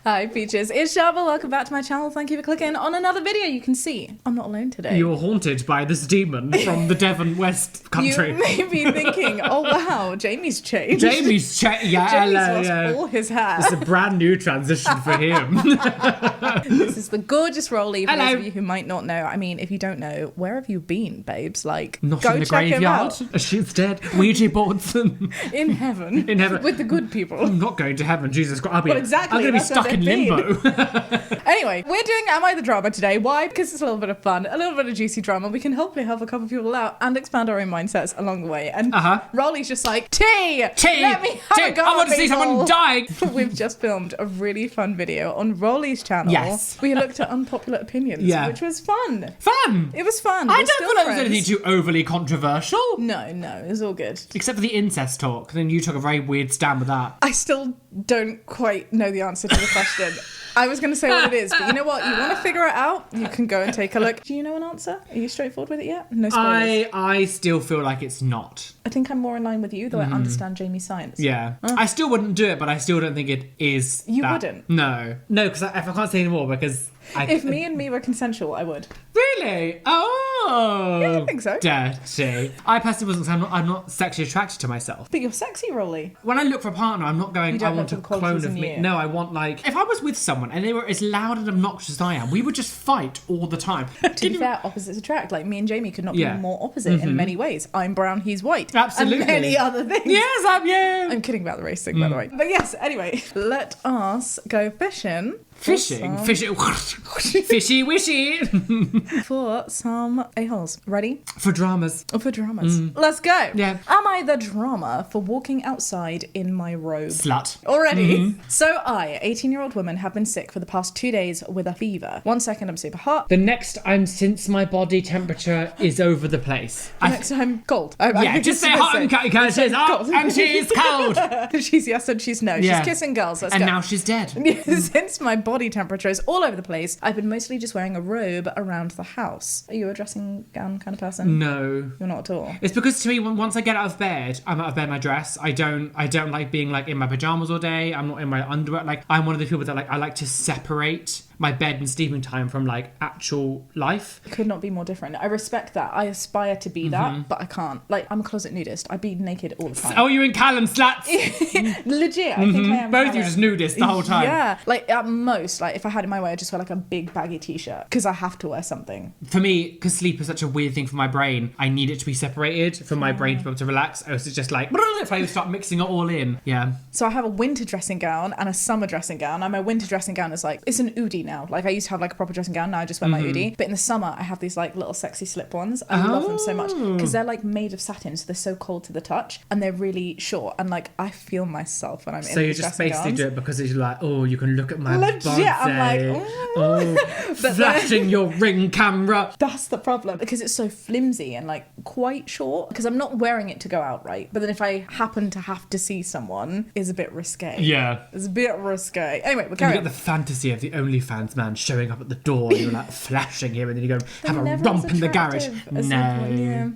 Hi Peaches, it's Shaaba. Welcome back to my channel. Thank you for clicking on another video. You can see I'm not alone today. You're haunted by this demon from the Devon West country. You may be thinking, oh wow, Jamie's changed. Jamie's lost all his hair. It's a brand new transition for him. This is the gorgeous Roly. For Hello. those of you who might not know, I mean, if you don't know, where have you been, babes? Like, Not go in the check him graveyard. out. She's dead. Ouija boards them. In heaven. In heaven. With the good people. I'm not going to heaven, Jesus Christ. Well, exactly, I'm going to be that's stuck what in they've limbo. Anyway, we're doing Am I the Drama today. Why? Because it's a little bit of fun, a little bit of juicy drama. We can hopefully help a couple of people out and expand our own mindsets along the way. And Roly's just like, tea! Let me have a go, I want to see people." someone dying. We've just filmed a really fun video on Roly's channel. Yes. We looked at unpopular opinions, which was fun. Fun! It was fun. I We're don't still feel like friends. there's anything too overly controversial. No, it was all good. Except for the incest talk. Then you took a very weird stand with that. I still don't quite know the answer to the question. I was going to say what it is, but you know what? You want to figure it out? You can go and take a look. Do you know an answer? Are you straightforward with it yet? No spoilers. I still feel like it's not. I think I'm more in line with you, though I understand Jamie's science. Yeah. I still wouldn't do it, but I still don't think it is. You wouldn't? No, because if I can't say anymore, because If me and me were consensual, I would. Really? Oh. Yeah, I think so. Dirty. I personally wasn't, because I'm not sexually attracted to myself. But you're sexy, Roly. When I look for a partner, I'm not going, You don't I want a look for the clone qualities of in me. you. No, I want if I was with someone and they were as loud and obnoxious as I am, we would just fight all the time. To be fair, opposites attract. Like, me and Jamie could not be Yeah. more opposite in many ways. I'm brown, he's white. Absolutely. And many other things. Yes, I'm kidding about the race thing, by the way. But yes, anyway, let us go fishing. Fishing? Fishy wishy. For some a-holes. Ready? For dramas. For dramas. Let's go. Yeah. Am I the drama for walking outside in my robe? Slut. Already. So I, 18-year-old woman, have been sick for the past 2 days with a fever. 1 second I'm super hot. The next I'm since my body temperature is over the place. The next I'm cold. Yeah, just say hot and cold because she's hot and she's cold. She's yes and she's no. Yeah. She's kissing girls. Let's And go. now she's dead. Since my body temperature is all over the place, I've been mostly just wearing a robe around the house. Are you a dressing gown kind of person? No. You're not at all. It's because to me, once I get out of bed, I'm out of bed in my dress. I don't like being like in my pajamas all day. I'm not in my underwear. Like, I'm one of the people that I like to separate my bed and sleeping time from like actual life. Could not be more different. I respect that. I aspire to be that, but I can't. Like, I'm a closet nudist. I be naked all the time. Oh, you're in Callum sluts. Legit, I think I am. Both of you just nudists the whole time. Yeah, like at most, like if I had it my way, I'd just wear like a big baggy t-shirt because I have to wear something. For me, because sleep is such a weird thing for my brain, I need it to be separated for my brain to be able to relax. Or it's just like, if I start mixing it all in. Yeah. So I have a winter dressing gown and a summer dressing gown. And my winter dressing gown is like, it's an oodie now. Like, I used to have like a proper dressing gown. Now I just wear my oodie. But in the summer, I have these like little sexy slip ones. I love them so much because they're like made of satin. So they're so cold to the touch and they're really short. And like, I feel myself when I'm in So you these just dressing basically gowns. do it because it's like, oh, you can look at my Legit, body. I'm like, But flashing your ring camera. That's the problem because it's so flimsy and like quite short because I'm not wearing it to go out, right? But then if I happen to have to see someone, it's a bit risque. Yeah. It's a bit risque. Anyway, we're You carrying get the fantasy of the OnlyFans man showing up at the door and you're like flashing him and then you go have a never romp as in the garage. attractive as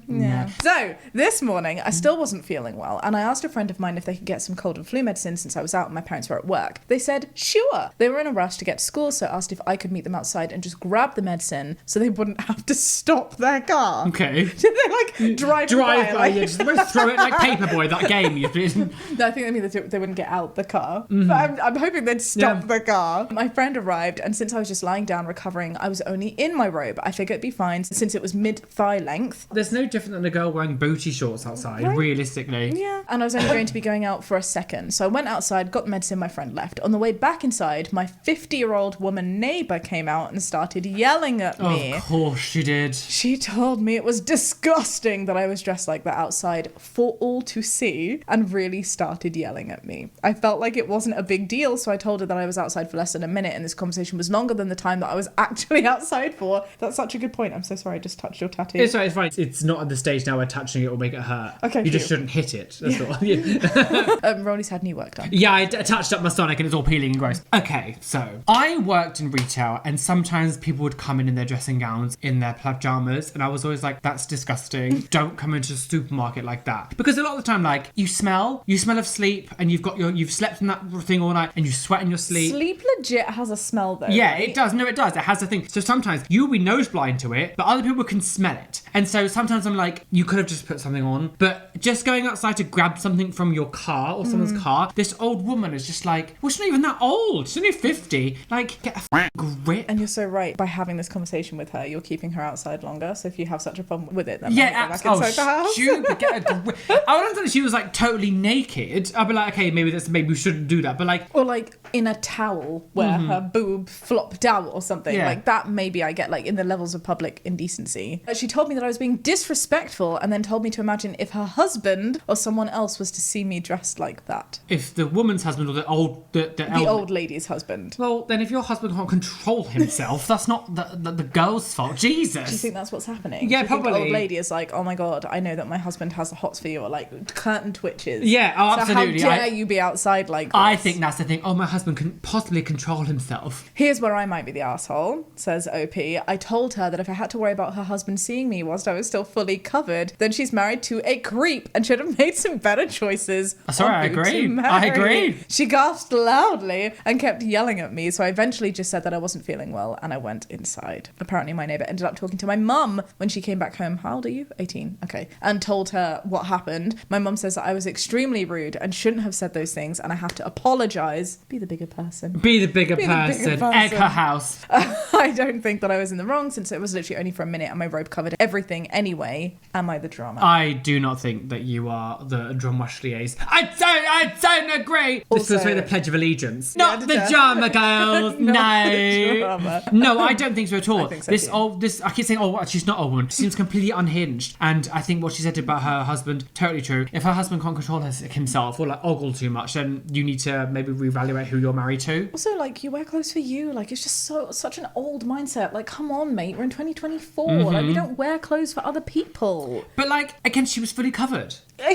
yeah. So this morning I still wasn't feeling well and I asked a friend of mine if they could get some cold and flu medicine since I was out and my parents were at work. They said sure. They were in a rush to get to school, so I asked if I could meet them outside and just grab the medicine so they wouldn't have to stop their car. Okay. Did they like drive by? by, yeah, just throw it like Paperboy, that game you played. No, I think they mean that they wouldn't get out the car. But I'm hoping they'd stop the car. My friend arrived, and since I was just lying down recovering, I was only in my robe. I figured it'd be fine since it was mid-thigh length. There's no different than a girl wearing booty shorts outside, Right. realistically. Yeah. And I was only going to be going out for a second. So I went outside, got the medicine, my friend left. On the way back inside, my 50-year-old woman neighbour came out and started yelling at me. Of course she did. She told me it was disgusting that I was dressed like that outside for all to see and really started yelling at me. I felt like it wasn't a big deal, so I told her that I was outside for less than a minute and this conversation was longer than the time that I was actually outside for. That's such a good point. I'm so sorry I just touched your tattoo. It's right, it's fine. It's not at the stage now where touching it will make it hurt. Okay, You just cute. shouldn't hit it. That's all. Yeah. Roly's had knee work done. Yeah, I touched up my stomach and it's all peeling and gross. Okay, so I worked in retail and sometimes people would come in their dressing gowns, in their plaid pajamas, and I was always like, that's disgusting. Don't come into a supermarket like that. Because a lot of the time, like, you smell of sleep, and you've slept in that thing all night, and you sweat in your sleep. Sleep legit has a smell though. Yeah, right? it does. No, it does. It has a thing. So sometimes you'll be nose blind to it, but other people can smell it. And so sometimes I'm like, you could have just put something on. But just going outside to grab something from your car or someone's car, this old woman is just like, well, she's not even that old. She's only 50. Like, get a grip. And you're so right. By having this conversation with her, you're keeping her outside longer. So if you have such a problem with it, then Yeah, go back inside the house. Stupid. Get a grip. I would understand if she was like totally naked. I'd be like, okay, maybe we shouldn't do that. But like, or like in a towel where her boob flopped out or something. Yeah. Like that maybe I get, like in the levels of public indecency. She told me that I was being disrespectful and then told me to imagine if her husband or someone else was to see me dressed like that. if the woman's husband or the old lady's husband. Well, then if your husband can't control himself, that's not the girl's fault. Jesus. Do you think that's what's happening? Yeah, Do you think probably. old lady is like, oh my god, I know that my husband has the hots for you, or like curtain twitches. Yeah, oh, absolutely. So how dare you be outside like this? I think that's the thing. Oh, my husband can possibly control himself. Here's where I might be the asshole, says OP. I told her that if I had to worry about her husband seeing me whilst I was still fully covered, then she's married to a creep and should have made some better choices. Sorry, I on who to agree. marry. I agree. She gasped loudly and kept yelling at me, so I eventually just said that I wasn't feeling well and I went inside. Apparently my neighbour ended up talking to my mum when she came back home. How old are you? 18. Okay. And told her what happened. My mum says that I was extremely rude and shouldn't have said those things and I have to apologise. Be the bigger person. Be the bigger person. Egg her house. I don't think that I was in the wrong since it was literally only for a minute and my robe covered everything anyway. Am I the drama? I do not think that you are the drum liaise. I don't agree. This Also- was really the Pledge of Allegiance. Yeah, Not the drama, girls. Not the No. drama. No, I don't think so at all. I think so too. I keep saying, oh, what? She's not a woman. She seems completely unhinged. And I think what she said about her husband, totally true. If her husband can't control himself or like ogle too much, then you need to maybe reevaluate who you're married to. Also, like, you wear clothes for you. Like, it's just such an old mindset. Like, come on, mate. We're in 2024. Like, we don't wear clothes for other people. But like, again, she was fully covered. Yeah.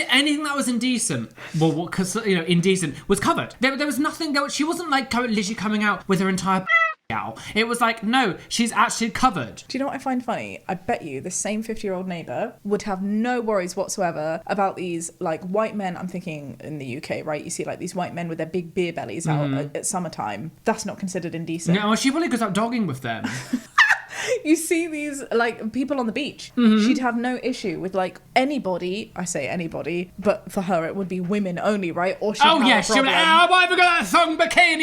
Anything that was indecent, because indecent was covered. There was nothing. She wasn't like literally coming out with her entire out. It was like, no, she's actually covered. Do you know what I find funny? I bet you the same 50-year-old neighbour would have no worries whatsoever about these, like, white men. I'm thinking in the UK, right? You see, like, these white men with their big beer bellies out at summertime. That's not considered indecent. No, she probably goes out dogging with them. You see these, like, people on the beach. She'd have no issue with, like, anybody. I say anybody, but for her it would be women only, right? Or she'd have a she'll be problem. like, why have you got that thong bikini?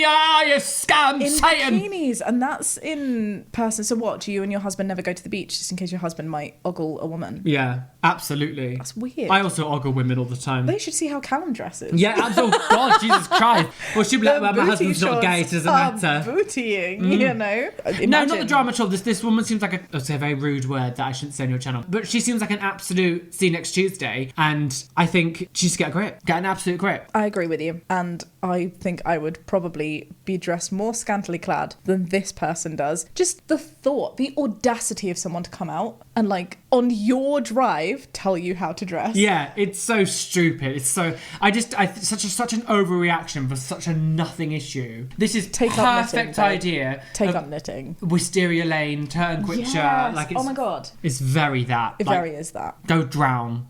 You scam, In Satan. bikinis, and that's in person. So what, do you and your husband never go to the beach just in case your husband might ogle a woman? Yeah, absolutely. That's weird. I also ogle women all the time. They should see how Callum dresses. Yeah, oh God, Jesus Christ. Well, she'll be like, well, my booty husband's not gay, it shorts doesn't are matter. bootying, you know? No, not the drama at all. This woman seems like I'd say a very rude word that I shouldn't say on your channel. But she seems like an absolute see you next Tuesday. And I think she should get a grip. Get an absolute grip. I agree with you. And I think I would probably be dressed more scantily clad than this person does. Just the thought, the audacity of someone to come out and, like, on your drive, tell you how to dress. Yeah, it's so stupid. It's so... such an overreaction for such a nothing issue. This is Take up knitting, perfect babe. idea. Take of up knitting. Wisteria Lane, turn quicker. Yes. Like it's, Oh my God. It's very that. It Like, very is that. Go drown.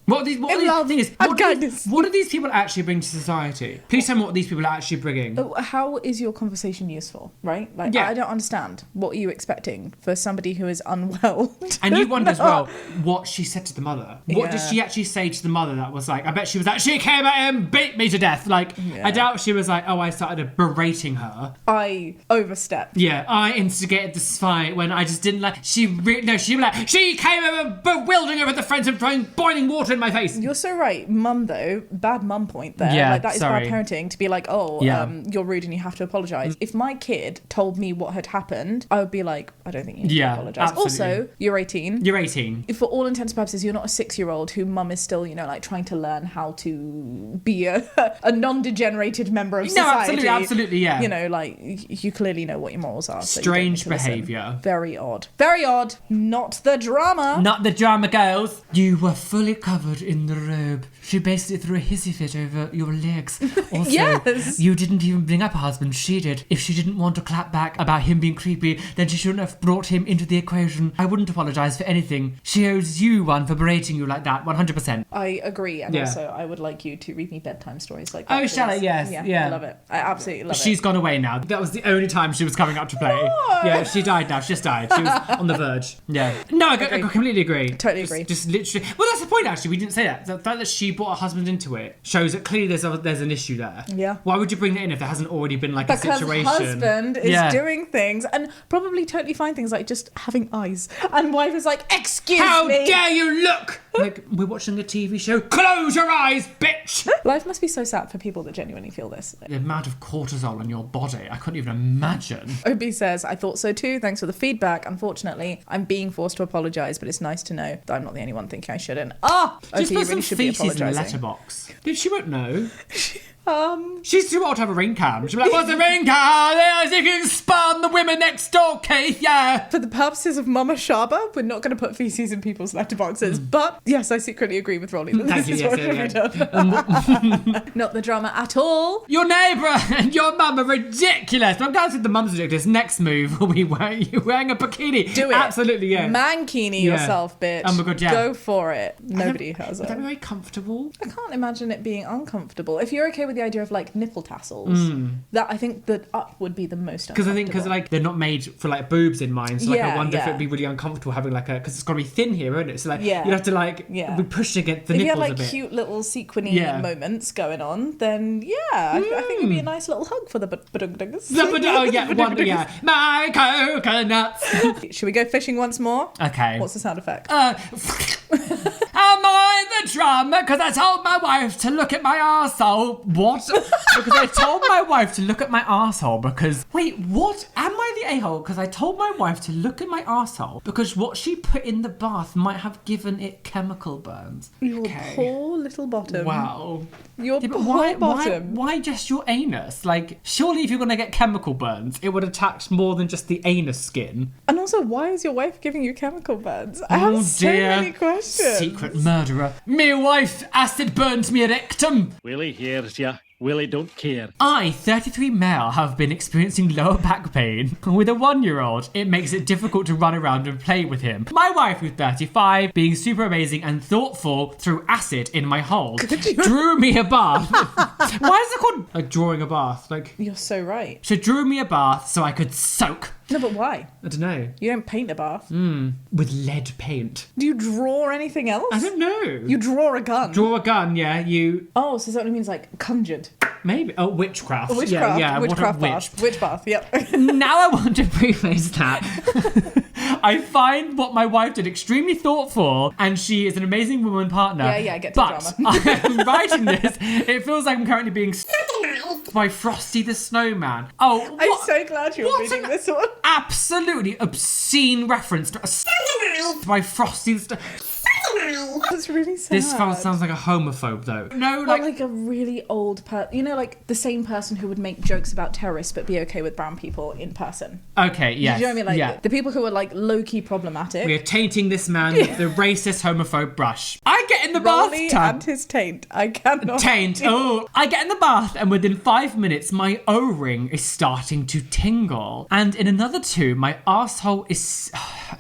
What are these? What are these love thing is, and what, do kindness. these, what do these people actually bring to society? Please tell me what these people are actually bringing. How is your conversation useful, right? Like, Yeah. I don't understand. What are you expecting for somebody who is unwell? And you wonder as well what she said to the mother. What did Yeah. she actually say to the mother that was like, I bet she was like, she came at him, beat me to death. Like, Yeah. I doubt she was like, oh, I started berating her. I overstepped. Yeah, I instigated this fight when I just didn't like, she was like, she came over bewildering her with the friends and throwing boiling water in my face. You're so right. Mum, though, bad mum point there. Yeah, like, that is sorry. bad parenting to be like, you're rude and you have to apologise. If my kid told me what had happened, I would be like, I don't think you need to apologise. absolutely. Also, you're 18. You're 18. For all intents and purposes, you're not a 6-year-old who mum is still, like trying to learn how to be a non-degenerated member of society. Absolutely, yeah. Like, you clearly know what your morals are. So you don't Strange need to listen. behaviour. Very odd. Very odd. Not the drama. Not the drama girls. You were fully fully covered in the robe. She basically threw a hissy fit over your legs. Also, Yes. you didn't even bring up her husband. She did. If she didn't want to clap back about him being creepy, then she shouldn't have brought him into the equation. I wouldn't apologise for anything. She owes you one for berating you like that, 100%. I agree, and also I would like you to read me bedtime stories like that. Oh, shall I? Yes, yeah. I love it. I absolutely love it. She's gone away now. That was the only time she was coming up to play. No. Yeah, she died now. She just died. She was on the verge. Yeah. No, I completely agree. Totally agree. Just literally. Well, that's the point, actually. We didn't say that. The fact that she brought her husband into it shows that clearly there's an issue there. Yeah. Why would you bring that in if there hasn't already been like a situation? Because husband is doing things and probably totally fine things like just having eyes. And wife is like, excuse me. How dare you look? Like, we're watching a TV show. Close your eyes, bitch! Life must be so sad for people that genuinely feel this. The amount of cortisol in your body, I couldn't even imagine. Obi says, I thought so too. Thanks for the feedback. Unfortunately, I'm being forced to apologise, but it's nice to know that I'm not the only one thinking I shouldn't. Just you put really some should be feces in the apologising. letterbox. She won't know. Um, She's too old to have a ring cam. She'll be like, what's a ring cam? Yeah, you can spam the women next door, Keith, yeah. For the purposes of Mama Shaaba, we're not going to put feces in people's letterboxes. But yes, I secretly agree with Roly. Thank This you, is what yes, should be done. Not the drama at all. Your neighbour and your mum are ridiculous. I'm glad to say the mum's ridiculous. Next move will be wearing a bikini. Do it. Absolutely, yeah. Mankini yourself, bitch. Oh my God, yeah. Go for it. Nobody has Would that be it. very comfortable? I can't imagine it being uncomfortable. If you're okay with the idea of like nipple tassels, that I think the up would be the most uncomfortable. Because like they're not made for like boobs in mind, so like I wonder if yeah. it'd be really uncomfortable having like because it's got to be thin here, isn't it? So like Yeah. you have to like be pushing against the if you nipples had a like bit. cute little sequiny moments going on, then I think it'd be a nice little hug for the badugdugs. My coconuts. Should we go fishing once more? Okay. What's the sound effect? Am I the drama? Because I told my wife to look at my arsehole. What? Because I told my wife to look at my arsehole because... Wait, what? Am I the a-hole? Because I told my wife to look at my arsehole because what she put in the bath might have given it chemical burns. Your poor little bottom. Wow. Your Yeah, but poor bottom. why just your anus? Like, surely if you're going to get chemical burns, it would attach more than just the anus skin. And also, why is your wife giving you chemical burns? I have so many questions. Secret murderer. Me wife acid burns me rectum. Willie hears ya. Willie don't care. I, 33 male, have been experiencing lower back pain. With a 1-year-old, it makes it difficult to run around and play with him. My wife, who's 35, being super amazing and thoughtful, threw acid in my hole. Drew me a bath. Why is it called like drawing a bath? Like You're so right. she drew me a bath so I could soak. No, but why? I don't know. You don't paint a bath. With lead paint. Do you draw anything else? I don't know. You draw a gun. Draw a gun, yeah. You Oh, so that only means like conjured. maybe Witchcraft. witchcraft. Yeah. Witchcraft What a witch. bath. Witch bath, yep. Now I want to preface that. I find what my wife did extremely thoughtful, and she is an amazing woman partner. Yeah, I get to but drama. I am writing this. It feels like I'm currently being by Frosty the Snowman. Oh, I'm what? so glad you're What's reading an this one. Absolutely obscene reference to by Frosty the Snowman. That's really sad. This sounds like a homophobe, though. No, Or like a really old person. You know, like the same person who would make jokes about terrorists but be okay with brown people in person. okay, yes, Do you know what I mean? Like yeah. the people who are like low-key problematic. We are tainting this man with the racist homophobe brush. I get in the Roly bathtub. and his taint. I cannot. Taint. Oh, I get in the bath and within 5 minutes my O-ring is starting to tingle. And in another 2, my arsehole is...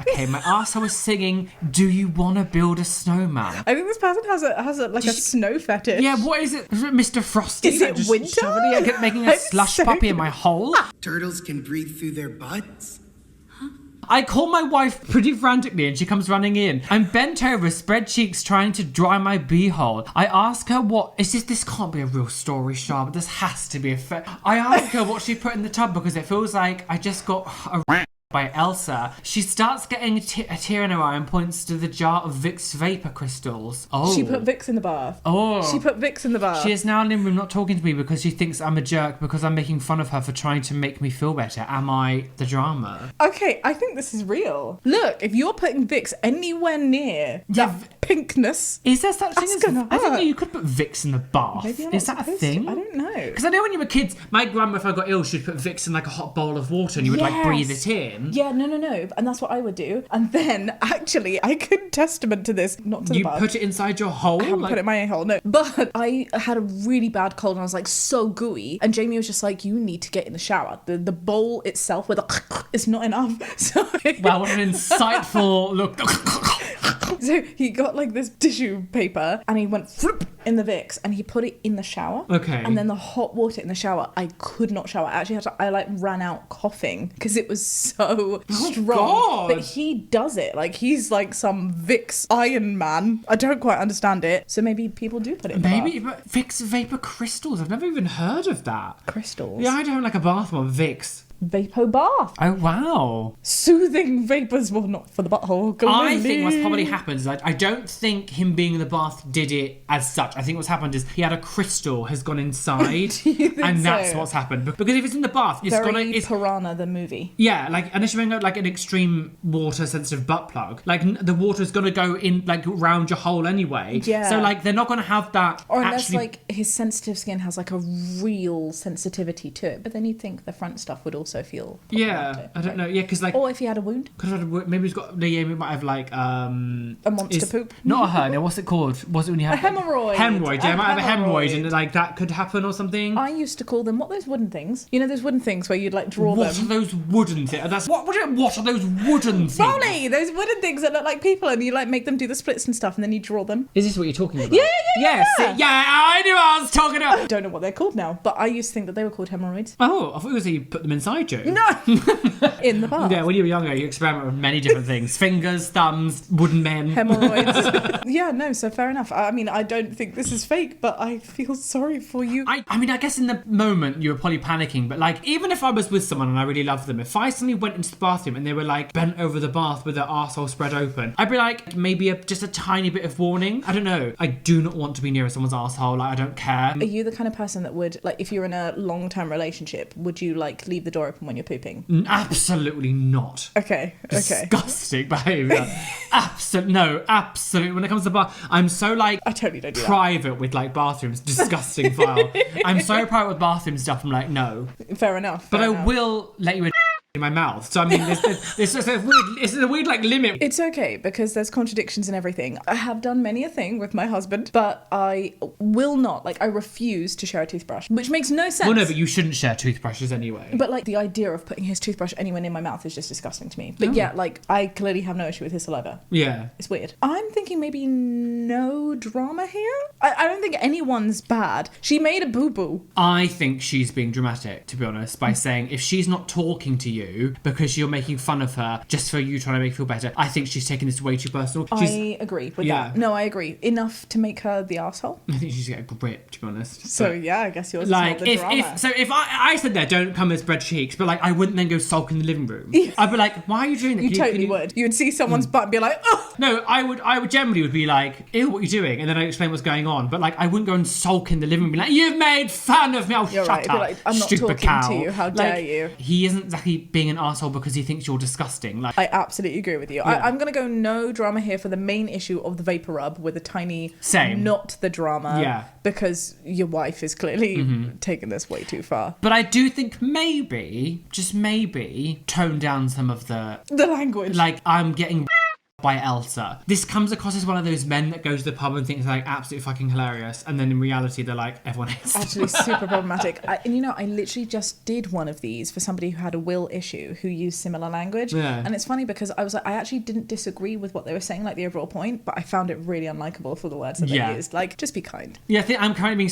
Okay, my arsehole is singing, "Do you wanna build a snowman?" I think this person has a like a snow fetish. Yeah, what is it? Is it Mr. Frosty? Is that it just winter? shoving it, making a I'm slush so puppy in my hole? Turtles can breathe through their butts. I call my wife pretty frantically and she comes running in. I'm bent over, spread cheeks, trying to dry my beehole. I ask her what... This can't be a real story, Shaaba. This has to be a... I ask her what she put in the tub because it feels like I just got a... by Elsa. She starts getting a tear in her eye and points to the jar of Vicks vapor crystals. Oh. She put Vicks in the bath. Oh. She put Vicks in the bath. She is now in the room not talking to me because she thinks I'm a jerk because I'm making fun of her for trying to make me feel better. Am I the drama? Okay, I think this is real. Look, if you're putting Vicks anywhere near that pinkness, Is there such thing That's as... gonna I didn't know hurt. you could put Vicks in the bath. maybe I'm not Is that a supposed thing? to. I don't know. Because I know when you were kids, my grandma, if I got ill, she'd put Vicks in like a hot bowl of water and you would like breathe it in. in. Yeah, no. And that's what I would do. And then, actually, I could testament to this, not to the You butt. put it inside your hole? I haven't put it in my a-hole, no. But I had a really bad cold and I was like so gooey. And Jamie was just like, you need to get in the shower. The bowl itself with it's not enough. So Wow, what an insightful look. So he got like this tissue paper and he went flip in the Vicks and he put it in the shower. Okay. And then the hot water in the shower, I could not shower. I actually had to, I like ran out coughing because it was so strong. God. But he does it. Like he's like some Vicks Iron Man. I don't quite understand it. So maybe people do put it in the Maybe, bath. but Vicks vapor crystals. I've never even heard of that. Crystals. Yeah, I don't like a bath one. Vicks. Vapo bath. Oh, wow. Soothing vapors. Well, not for the butthole. I think what's probably happened is I don't think him being in the bath did it as such. I think what's happened is he had a crystal has gone inside and that's so? what's happened. Because if it's in the bath, it's Very gonna... It's, Piranha, the movie. yeah, like unless you're wearing like an extreme water sensitive butt plug, like the water's gonna go in like round your hole anyway. Yeah. So like they're not gonna have that. Or unless actually... like his sensitive skin has like a real sensitivity to it. But then you'd think the front stuff would also feel Yeah, I don't know. Yeah, because like Or if he had a wound. maybe he's got yeah, he might have like A monster poop. Not a hernia. What's it called? What's it when you have A hemorrhoid. Hemorrhoid. Yeah, A I might have a hemorrhoid, hemorrhoid. and like that could happen or something. I used to call them, what are those wooden things? You know those wooden things where you'd like draw What them? are those wooden things? That's what are those wooden things? Roly! Those wooden things that look like people and you like make them do the splits and stuff and then you draw them. Is this what you're talking about? Yeah. Yes. Yeah, I knew what I was talking about. I don't know what they're called now, but I used to think that they were called hemorrhoids. Oh, I thought it was that you put them inside you. No! In the bath. Yeah, when you were younger, you experiment with many different things. Fingers, thumbs, wooden men. Hemorrhoids. Yeah, no, so fair enough. I mean, I don't think this is fake, but I feel sorry for you. I mean, I guess in the moment you were probably panicking, but like, even if I was with someone and I really loved them, if I suddenly went into the bathroom and they were like bent over the bath with their arsehole spread open, I'd be like, maybe just a tiny bit of warning. I don't know. I do not want to be near someone's arsehole. Like, I don't care. Are you the kind of person that would, like, if you're in a long-term relationship, would you, like, leave the door open when you're pooping? Absolutely not. Okay. Disgusting behaviour. Absolutely. When it comes to bath, I'm so like I totally don't do that. private with like bathrooms. Disgusting file. I'm so private with bathroom stuff. I'm like, no. Fair enough. But fair I enough. will let you in my mouth. So I mean, there's just a weird, it's a weird like limit. It's okay because there's contradictions in everything. I have done many a thing with my husband, but I will not. Like, I refuse to share a toothbrush, which makes no sense. Well, no, but you shouldn't share toothbrushes anyway. But like the idea of putting his toothbrush anywhere near my mouth is just disgusting to me. But yeah, like I clearly have no issue with his saliva. Yeah. It's weird. I'm thinking maybe no drama here. I don't think anyone's bad. She made a boo-boo. I think she's being dramatic, to be honest, by saying if she's not talking to you because you're making fun of her just for you trying to make her feel better, I think she's taking this way too personal. I agree with that. No, I agree. Enough to make her the arsehole. I think she should get a grip, to be honest. So But, yeah, I guess yours like, is not the drama. if I said there, don't come as bread cheeks, but like I wouldn't then go sulk in the living room. I'd be like, why are you doing that? You Can totally would. You would see someone's butt and be like, oh! No, I would generally would be like, ew, what are you doing? And then I'd explain what's going on. But like, I wouldn't go and sulk in the living room and be like, you've made fun of me. Oh, You're shut right. Be up, like, I'm not stupid talking cow. to you. How dare you? He isn't exactly being an arsehole because he thinks you're disgusting. Like, I absolutely agree with you. Yeah. I'm going to go no drama here for the main issue of the vapor rub with a tiny Same. not the drama. Yeah. Because your wife is clearly taking this way too far. but I do think maybe, just maybe, tone down some of the, The language. like, I'm getting by Elsa. This comes across as one of those men that goes to the pub and thinks they're like absolutely fucking hilarious, and then in reality they're like, everyone hates them. Actually super problematic. And you know, I literally just did one of these for somebody who had a will issue who used similar language. Yeah. And it's funny because I was like, I actually didn't disagree with what they were saying, like the overall point, but I found it really unlikable for the words that Yeah. they used. Like, just be kind. Yeah, I think I'm currently being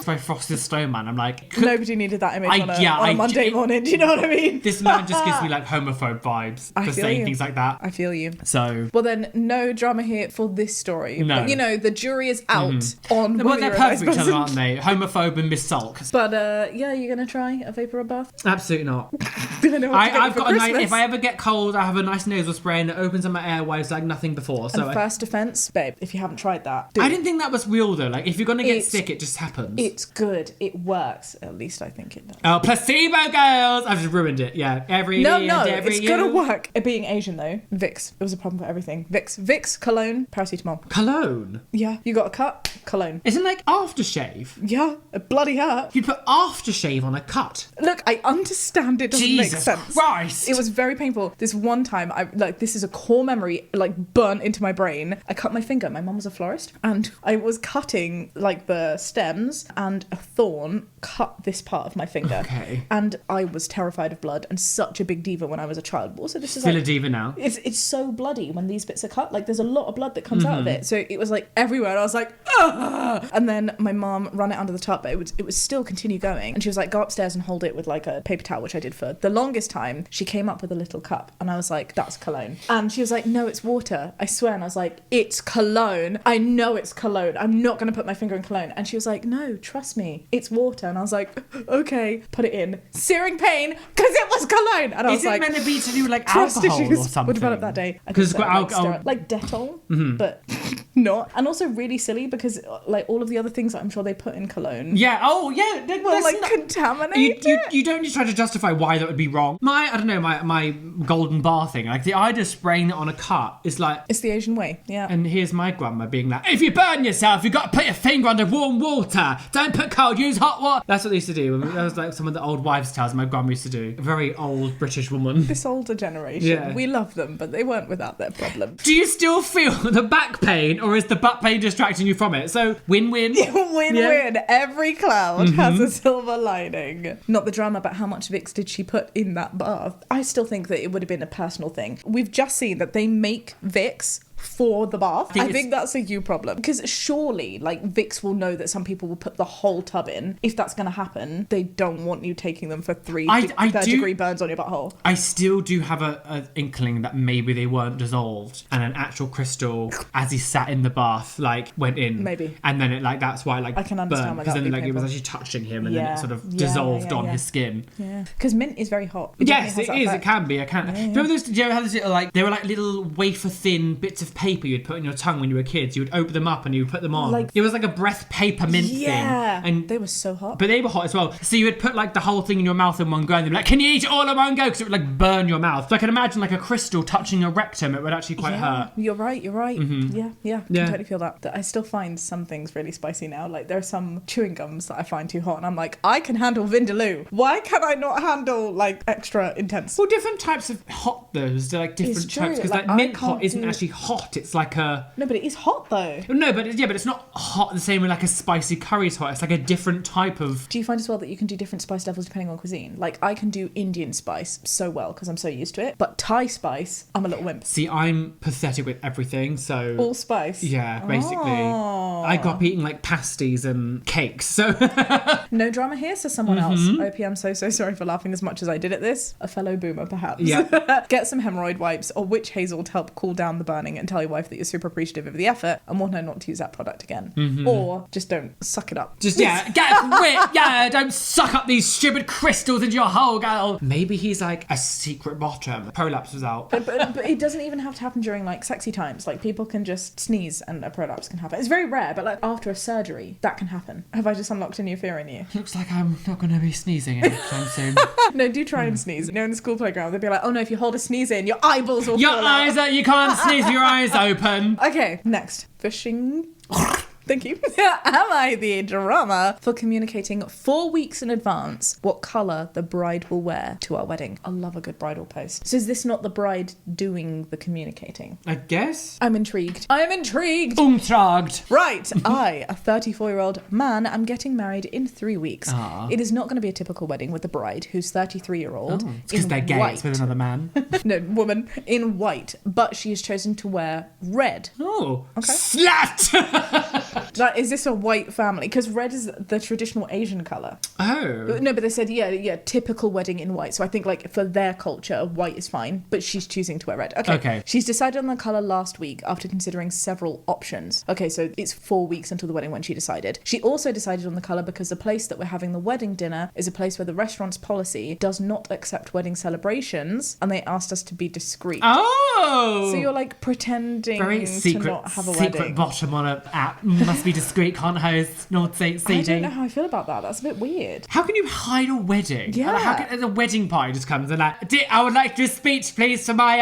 by Frosty the Snowman. I'm like, Nobody needed that image on a I Monday morning. Do you know what I mean? This man just gives me like homophobe vibes I for feel saying you. things like that. I feel you. So, Well then, no drama here for this story. No. But, you know, the jury is out on well, whether they're you're a nice perfect for each other, person. aren't they? Homophobe and Miss Sulk. But yeah, you're gonna try a vapor rub bath? Absolutely not. I know what to get you I've for got a nice. Christmas. If I ever get cold, I have a nice nasal spray and it opens up my airways like nothing before. So And first defense, babe, if you haven't tried that, do I it. didn't think that was real though. Like if you're gonna get It's- sick, it just happens. It's good. It works. At least I think it does. Oh, placebo girls! I've just ruined it. Yeah, every No, year no, and every it's year. gonna work. It being Asian though, Vicks. It was a problem for everything. Vicks, cologne, paracetamol. Cologne? Yeah, you got a cut, cologne. Isn't like aftershave? Yeah, a bloody hurt. You'd put aftershave on a cut. Look, I understand it doesn't make Jesus sense. Christ. It was very painful. This one time, this is a core memory, like, burnt into my brain. I cut my finger. My mum was a florist, and I was cutting, like, the stems, and a thorn cut this part of my finger. Okay. And I was terrified of blood and such a big diva when I was a child. But also, this is Still like... a diva now. It's so bloody when these bits are cut. Like, there's a lot of blood that comes out of it. So it was, like, everywhere. And I was like, ah! And then my mum ran it under the tub, but it would still continue going. And she was like, go upstairs and hold it with, like, a paper towel, which I did for the longest time. She came up with a little cup, and I was like, that's cologne. And she was like, no, it's water. I swear. And I was like, it's cologne. I know it's cologne. I'm not going to put my finger in cologne. And she was like, no, trust me. It's water. And I was like, okay, put it in. Searing pain, because it was cologne. And I was Is it like... meant to be to do with, like, trust alcohol or issues something? were developed that day. Because So, like, alcohol... like Dettol, but not. And also really silly because, like, all of the other things that I'm sure they put in cologne... Yeah, oh, yeah. Well, like, contaminate You don't need to try to justify why that would be wrong. My golden bar thing, like the idea of spraying it on a cut is like... It's the Asian way, yeah. And here's my grandma being like, if you burn yourself, you've got to put your finger under warm water. Don't put cold, use hot water. That's what they used to do. That was like some of the old wives' tales my grandma used to do. A very old British woman. This older generation, Yeah. we love them, but they weren't without their problems. Do you still feel the back pain, or is the butt pain distracting you from it? So, win-win. Win-win. Every cloud has a silver lining. Not the drama about how much Vicks did she put in that bath. I still think that it would have been a personal thing. We've just seen that they make Vicks for the bath. I think that's a you problem. Because surely, like, Vicks will know that some people will put the whole tub in. If that's going to happen, they don't want you taking them for third-degree burns on your butthole. I still do have an inkling that maybe they weren't dissolved and an actual crystal, as he sat in the bath, like, went in. Maybe. And then it, like, that's why, like, I can understand why because that then, would be like, it was painful. actually touching him and then it sort of dissolved on his skin. Yeah. Because mint is very hot. Yes, it is. It can be. Yeah. Remember those? Did you ever have this little, like, they were like little wafer thin bits of paper you'd put in your tongue when you were kids. You would open them up and you would put them on. Like, it was like a breath paper mint thing. And they were so hot. But they were hot as well. So you would put like the whole thing in your mouth in one go and they'd be like, can you eat it all in one go? Because it would like burn your mouth. So I can imagine like a crystal touching your rectum. It would actually quite hurt. You're right. Yeah. I can Yeah. totally feel that. I still find some things really spicy now. Like, there are some chewing gums that I find too hot and I'm like, I can handle Vindaloo. Why can I not handle, like, extra intense? Well, different types of hot those. They're like different It's true. types. Because Like, like I mint can't hot isn't do- actually hot. It's like a... No, but it is hot though. No, but it's not hot the same way like a spicy curry's hot. It's like a different type of... Do you find as well that you can do different spice levels depending on cuisine? Like, I can do Indian spice so well because I'm so used to it, but Thai spice, I'm a little wimp. See, I'm pathetic with everything, so... All spice? Yeah, basically. Oh. I grew up eating like pasties and cakes, so... No drama here, says someone else. OP, I'm so sorry for laughing as much as I did at this. A fellow boomer, perhaps. Yeah. Get some hemorrhoid wipes or witch hazel to help cool down the burning and tell your wife that you're super appreciative of the effort and want her not to use that product again. Or just don't suck it up. Just, yeah, get a grip. Yeah, don't suck up these stupid crystals into your hole, girl. Maybe he's like a secret bottom. Prolapse was out. But it doesn't even have to happen during, like, sexy times. Like, people can just sneeze and a prolapse can happen. It's very rare, but, like, after a surgery, that can happen. Have I just unlocked a new fear in you? Looks like I'm not going to be sneezing anytime soon. No, do try and sneeze. You know, in the school playground, they'd be like, oh no, if you hold a sneeze in, your eyeballs will Your fall out. eyes are... You can't sneeze with your eyes open. Okay, next. Fishing. Thank you. Am I the drama for communicating 4 weeks in advance what colour the bride will wear to our wedding? I love a good bridal post. So is this not the bride doing the communicating? I guess. I'm intrigued. Umtraged. Right, I, a 34-year-old man, am getting married in 3 weeks. Aw. It is not going to be a typical wedding with the bride, who's 33-year-old. Oh, it's because they're gay. White. It's with another man. No, woman, in white. But she has chosen to wear red. Oh. Okay. Slut! Like, is this a white family? Because red is the traditional Asian colour. Oh. No, but they said, yeah, typical wedding in white. So I think, like, for their culture, white is fine, but she's choosing to wear red. Okay. She's decided on the colour last week after considering several options. Okay, so it's 4 weeks until the wedding when she decided. She also decided on the colour because the place that we're having the wedding dinner is a place where the restaurant's policy does not accept wedding celebrations, and they asked us to be discreet. Oh! So you're, like, pretending Very secret, to not have a secret wedding. bottom on a app. Must be discreet, can't host, not say I don't seating. know how I feel about that. That's a bit weird. How can you hide a wedding? Yeah. Like, how can the wedding party just comes and like, I would like to do a speech, please, to my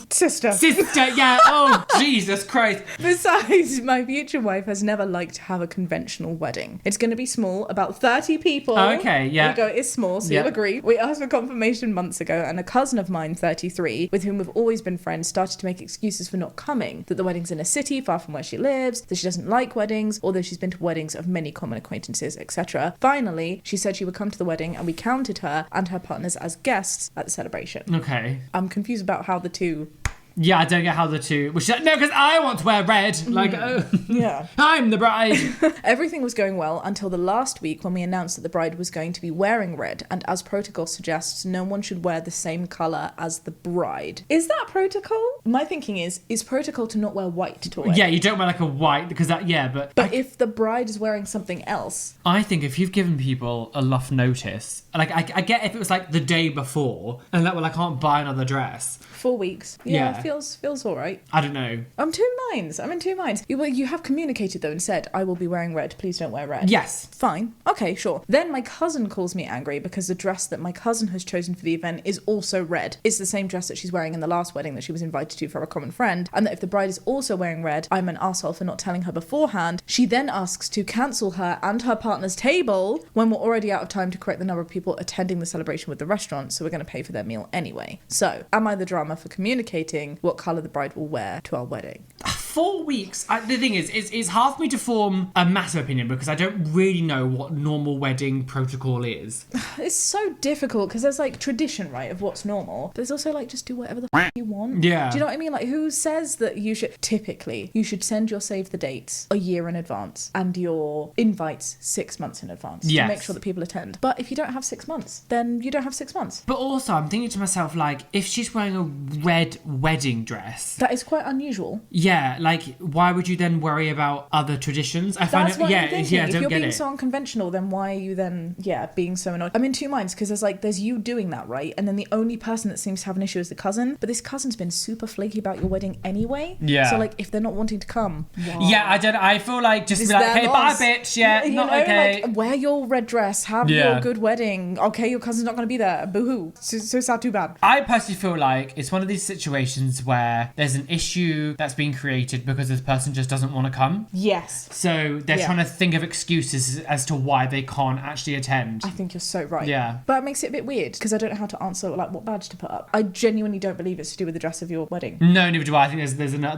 Sister. sister. Yeah. Oh, Jesus Christ. Besides, my future wife has never liked to have a conventional wedding. It's going to be small, about 30 people. Oh, okay, yeah. There you go, it's small, so Yeah. you'll agree. We asked for confirmation months ago, and a cousin of mine, 33, with whom we've always been friends, started to make excuses for not coming. That the wedding's in a city far from where she lives, that she doesn't like weddings, although she's been to weddings of many common acquaintances, etc. Finally, she said she would come to the wedding, and we counted her and her partners as guests at the celebration. Okay. I'm confused about how the two... Yeah, I don't get how the two. Well, no, because I want to wear red. Like, oh, Yeah. I'm the bride. Everything was going well until the last week when we announced that the bride was going to be wearing red, and as protocol suggests, no one should wear the same colour as the bride. Is that protocol? My thinking is protocol to not wear white to a wedding. Yeah, you don't wear like a white because that. Yeah, but But if the bride is wearing something else... I think if you've given people enough notice, like I get if it was like the day before and like, well, I can't buy another dress. 4 weeks. Yeah. Feels all right. I don't know. I'm in two minds. You have communicated though and said, I will be wearing red, please don't wear red. Yes. Fine. Okay, sure. Then my cousin calls me angry because the dress that my cousin has chosen for the event is also red. It's the same dress that she's wearing in the last wedding that she was invited to for a common friend. And that if the bride is also wearing red, I'm an arsehole for not telling her beforehand. She then asks to cancel her and her partner's table when we're already out of time to correct the number of people attending the celebration with the restaurant, so we're going to pay for their meal anyway. So, am I the drama for communicating what colour the bride will wear to our wedding? 4 weeks. The thing is, it's hard for me to form a massive opinion because I don't really know what normal wedding protocol is. It's so difficult because there's like tradition, right, of what's normal. But there's also like just do whatever the f*** you want. Yeah. Do you know what I mean? Like who says that you should... Typically, you should send your save the dates a year in advance and your invites 6 months in advance Yes. to make sure that people attend. But if you don't have 6 months, then you don't have 6 months. But also, I'm thinking to myself, like, if she's wearing a red wedding dress, That is quite unusual. yeah, like, why would you then worry about other traditions? I find That's it, what yeah, I'm thinking. yeah, I If don't you're get being it. so unconventional, then why are you then, being so annoyed? I'm in two minds because there's you doing that, right? And then the only person that seems to have an issue is the cousin. But this cousin's been super flaky about your wedding anyway. Yeah. So, like, if they're not wanting to come, why? Yeah, I feel like just It's be like, their hey, bye, loss. bitch. Yeah, You not know, okay. Like, wear your red dress, have Yeah. your good wedding. Okay, your cousin's not going to be there. Boo-hoo. So sad, too bad. I personally feel like it's one of these situations where there's an issue that's being created because this person just doesn't want to come. Yes. So they're Yeah. trying to think of excuses as to why they can't actually attend. I think you're so right. Yeah. But it makes it a bit weird because I don't know how to answer, like, what badge to put up. I genuinely don't believe it's to do with the dress of your wedding. No, neither do I. I think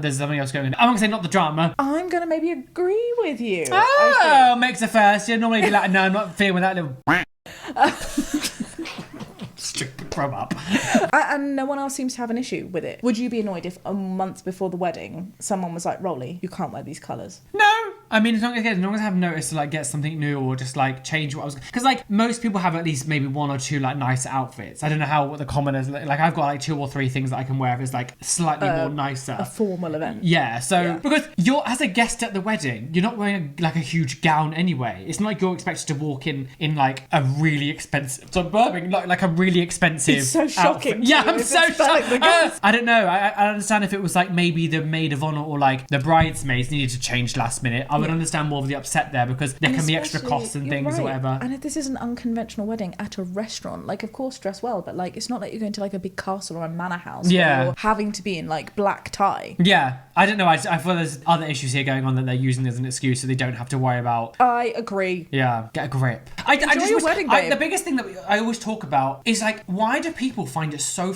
there's something else going on. I'm going to say not the drama. I'm going to maybe agree with you. Oh, makes a first. You'd normally be like, no, I'm not feeling with that little... Stupid prob up. And no one else seems to have an issue with it. Would you be annoyed if a month before the wedding, someone was like, Roly, you can't wear these colours? No. I mean, as long as I have noticed to like get something new or just like change what I was... Because like most people have at least maybe one or two like nice outfits. I don't know what the common is. Like I've got like 2 or 3 things that I can wear if it's like slightly more nicer. A formal event. Yeah, so Yeah. because you're as a guest at the wedding, you're not wearing like a huge gown anyway. It's not like you're expected to walk in like a really expensive, so burping like a really expensive. It's so shocking outfit. to Yeah, you, I'm it's so just like the shocked. girls. I don't know. I understand if it was like maybe the maid of honor or like the bridesmaids needed to change last minute. I would understand more of the upset there because there can be extra Especially- costs and you're things or right. whatever. And if this is an unconventional wedding at a restaurant, like, of course, dress well, but like, it's not like you're going to like a big castle or a manor house. Yeah. Where you're having to be in like black tie. Yeah, I don't know. I feel there's other issues here going on that they're using as an excuse so they don't have to worry about. I agree. Yeah, get a grip. I just your wish- wedding, babe. the biggest thing that I always talk about is like, why do people find it so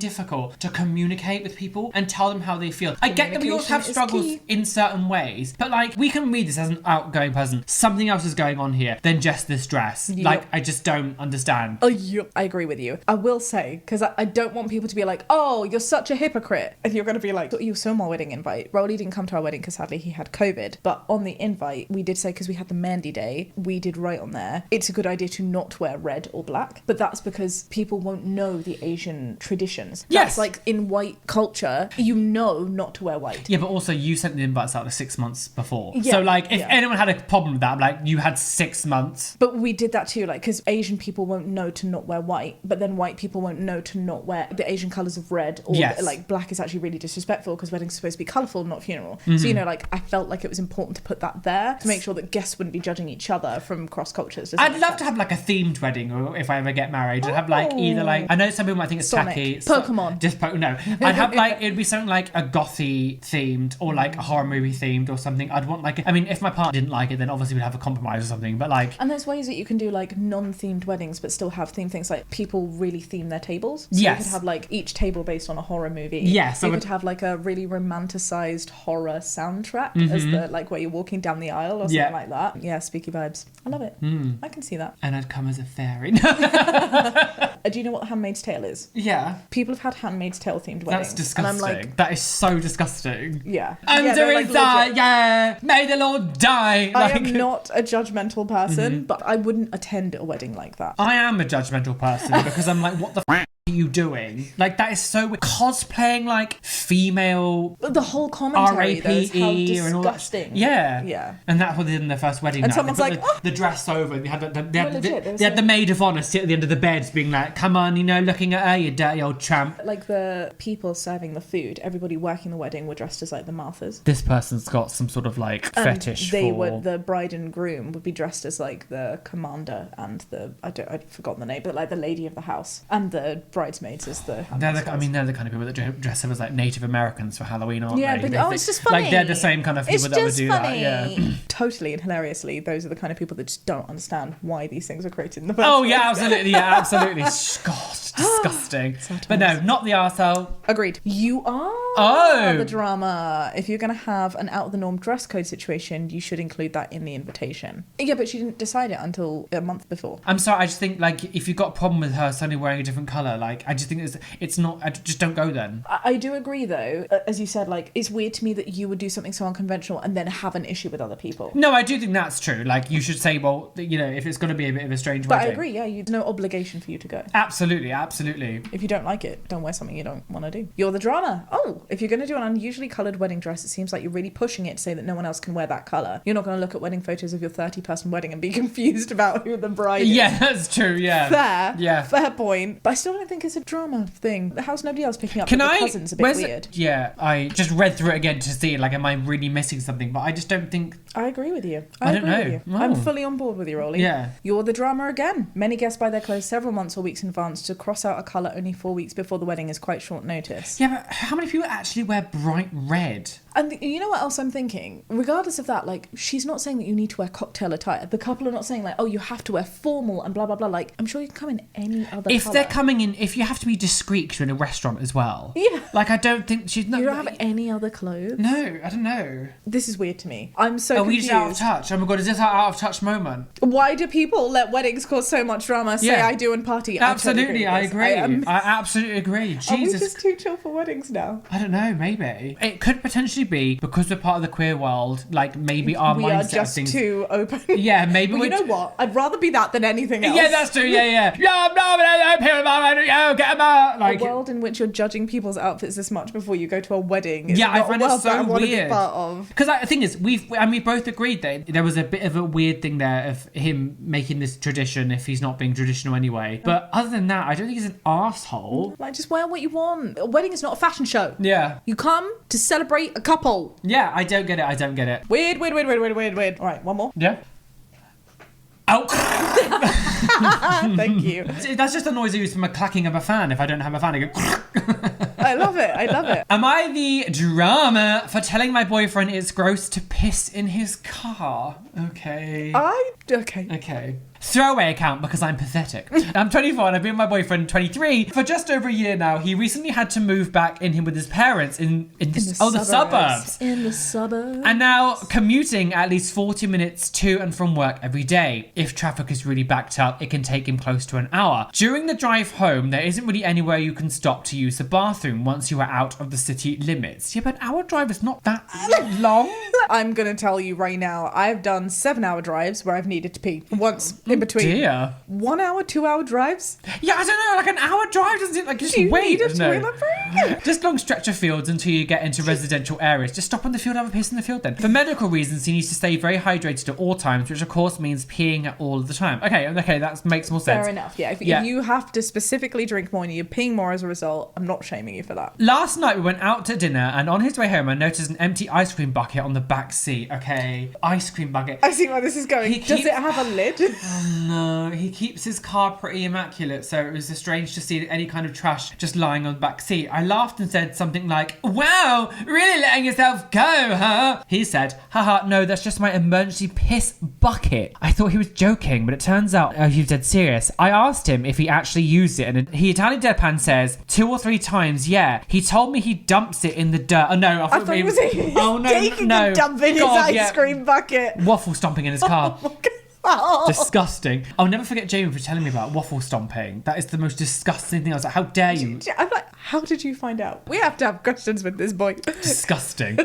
difficult to communicate with people and tell them how they feel? I get that we all have Communication is struggles key. in certain ways, but like we can read this as an outgoing person. Something else is going on here than just this dress. Yep. Like I just don't understand. Oh, yeah. I agree with you. I will say, because I don't want people to be like, oh, you're such a hypocrite. And you're going to be like, you saw my wedding invite. Roly didn't come to our wedding because sadly he had COVID. But on the invite, we did say, because we had the Mandy Day, we did write on there, it's a good idea to not wear red or black. But that's because people won't know the Asian tradition traditions. Yes. That's like in white culture, you know not to wear white. Yeah, but also you sent the invites out 6 months before. Yeah, So like if yeah. anyone had a problem with that, like you had 6 months. But we did that too, like, because Asian people won't know to not wear white, but then white people won't know to not wear the Asian colours of red, or Yes. like black is actually really disrespectful because weddings are supposed to be colourful, not funeral. Mm-hmm. So, you know, like, I felt like it was important to put that there to make sure that guests wouldn't be judging each other from cross cultures. I'd love to have like a themed wedding, or if I ever get married, I'd have like either like, I know some people might think it's Sonic. tacky. Pokemon. No. I'd have like, it'd be something like a gothy themed or like a horror movie themed or something. I'd want like, I mean, if my partner didn't like it, then obviously we'd have a compromise or something, but like. And there's ways that you can do like non-themed weddings but still have themed things, like people really theme their tables. So Yes. you could have like each table based on a horror movie. Yes, I You would- could have like a really romanticized horror soundtrack as the like where you're walking down the aisle or something Yeah. like that. Yeah, spooky vibes. I love it. I can see that. And I'd come as a fairy. Do you know what Handmaid's Tale is? Yeah. People have had Handmaid's Tale themed weddings. That's disgusting. And I'm like, that is so disgusting. yeah. I'm Yeah, they're, doing like, that, legit. yeah. May the Lord die. I Like, am not a judgmental person, but I wouldn't attend a wedding like that. I am a judgmental person because I'm like, what the f*** are you doing? Like, that is so weird. Cosplaying like female But the whole commentary though is how RAPE and all that. disgusting. Yeah. Yeah. And that was in their first wedding And night. someone's They like, put the dress over, and they had legit, they were they had the saying- maid of honour sit at the end of the bed being like, come on, you know, looking at her, you dirty old tramp. Like the people serving the food, everybody working the wedding were dressed as like the Marthas. This person's got some sort of like fetish They for... were, the bride and groom would be dressed as like the commander and the I'd forgotten the name, but like the lady of the house, and the bridesmaids as the. They're the kind of people that dress up as like Native Americans for Halloween, aren't Yeah, they? but it's just funny. Like they're the same kind of people It's that would just do funny. that. Yeah. Totally and hilariously, those are the kind of people that just don't understand why these things are created in the first Oh place. yeah, absolutely, yeah, absolutely. God, disgusting. But no, not the arsehole. Agreed. You are the drama. If you're going to have an out of the norm dress code situation, you should include that in the invitation. Yeah, but she didn't decide it until a month before. I'm sorry, I just think like if you've got a problem with her suddenly wearing a different colour, like I just think it's not. I just don't go then. I do agree though, as you said, like it's weird to me that you would do something so unconventional and then have an issue with other people. No, I do think that's true. Like you should say, well, you know, if it's going to be a bit of a strange But wedding. I agree, yeah, there's no obligation for you to go. Absolutely, absolutely. If you don't like it, don't wear something you don't want to do. You're the drama. Oh, if you're going to do an unusually coloured wedding dress, it seems like you're really pushing it to say that no one else can wear that colour. You're not going to look at wedding photos of your 30-person wedding and be confused about who the bride is. Yeah, that's true. Yeah. Fair. Yeah. Fair point. But I still don't think it's a drama thing. How's nobody else picking up Can that I? the cousin's a bit where's weird? it? Yeah, I just read through it again to see like, am I really missing something? But I just don't think. I agree with you. I don't agree know. with you. Wow. I'm fully on board with you, Roly. Yeah. You're the drama again. Many guests buy their clothes several months or weeks in advance. To cross out a colour only 4 weeks before the wedding is quite short notice. Yeah, but how many people actually wear bright red? And you know what else I'm thinking? Regardless of that, like, she's not saying that you need to wear cocktail attire. The couple are not saying, like, oh, you have to wear formal and blah, blah, blah. Like, I'm sure you can come in any other If colour. they're coming in, if you have to be discreet 'cause you're in a restaurant as well. Yeah. Like, I don't think she's not. You don't have any other clothes? No, I don't know. This is weird to me. I'm so Are we confused. just out of touch? Oh my god, is this our out of touch moment? Why do people let weddings cause so much drama? Say Yeah. I do and party. Absolutely, I agree. Am- I absolutely agree. Are we Jesus. just too chill for weddings now? I don't know, maybe. It could potentially be because we're part of the queer world, like maybe our We mindset are of just things. too open. Yeah, maybe Well, we're you know what? I'd rather be that than anything else. Yeah, that's true. Yeah. Get 'em out. Like, a world in which you're judging people's outfits this much before you go to a wedding is yeah, I not find a it world that I so want to be weird. part of. Because the thing is, we both agreed that there was a bit of a weird thing there of him making this tradition if he's not being traditional anyway. But other than that, I don't think he's an arsehole. Like, just wear what you want. A wedding is not a fashion show. Yeah. You come to celebrate a couple. Yeah, I don't get it. Weird. All right, one more. Yeah. Oh. Thank you. That's just the noise I use from a clacking of a fan. If I don't have a fan, I go. I love it. Am I the drama for telling my boyfriend it's gross to piss in his car? Okay. Okay. Throwaway account because I'm pathetic. I'm 24 and I've been with my boyfriend 23 for just over a year now. He recently had to move back in here with his parents in the suburbs. In the suburbs. And now commuting at least 40 minutes to and from work every day. If traffic is really backed up, it can take him close to an hour. During the drive home, there isn't really anywhere you can stop to use the bathroom once you are out of the city limits. Yeah, but an hour drive is not that long. I'm going to tell you right now, I've done 7-hour drives where I've needed to pee once. in between. Dear. 1 hour, 2 hour drives. Yeah, I don't know, like an hour drive doesn't seem like just Do you wait. need a No. toilet break? Just long stretch of fields until you get into residential areas. Just stop on the field, have a piss in the field then. For medical reasons, he needs to stay very hydrated at all times, which of course means peeing all of the time. Okay, that makes more sense. Fair enough, yeah. If Yeah. you have to specifically drink more and you're peeing more as a result, I'm not shaming you for that. Last night we went out to dinner and on his way home I noticed an empty ice cream bucket on the back seat. Okay, ice cream bucket. I see where this is going. He Does keep- it have a lid? No, he keeps his car pretty immaculate, so it was strange to see any kind of trash just lying on the back seat. I laughed and said something like, "Wow, really letting yourself go, huh?" He said, "Haha, no, that's just my emergency piss bucket." I thought he was joking, but it turns out he was dead serious. I asked him if he actually used it, and he Italian deadpan says 2 or 3 times, yeah. He told me he dumps it in the dirt. Oh no, I thought he was taking no. a dump in God, his yeah. ice cream bucket. Waffle stomping in his car. Oh. Disgusting. I'll never forget Jamie for telling me about waffle stomping. That is the most disgusting thing. I was like, how dare you? I'm like, how did you find out? We have to have questions with this boy. Disgusting.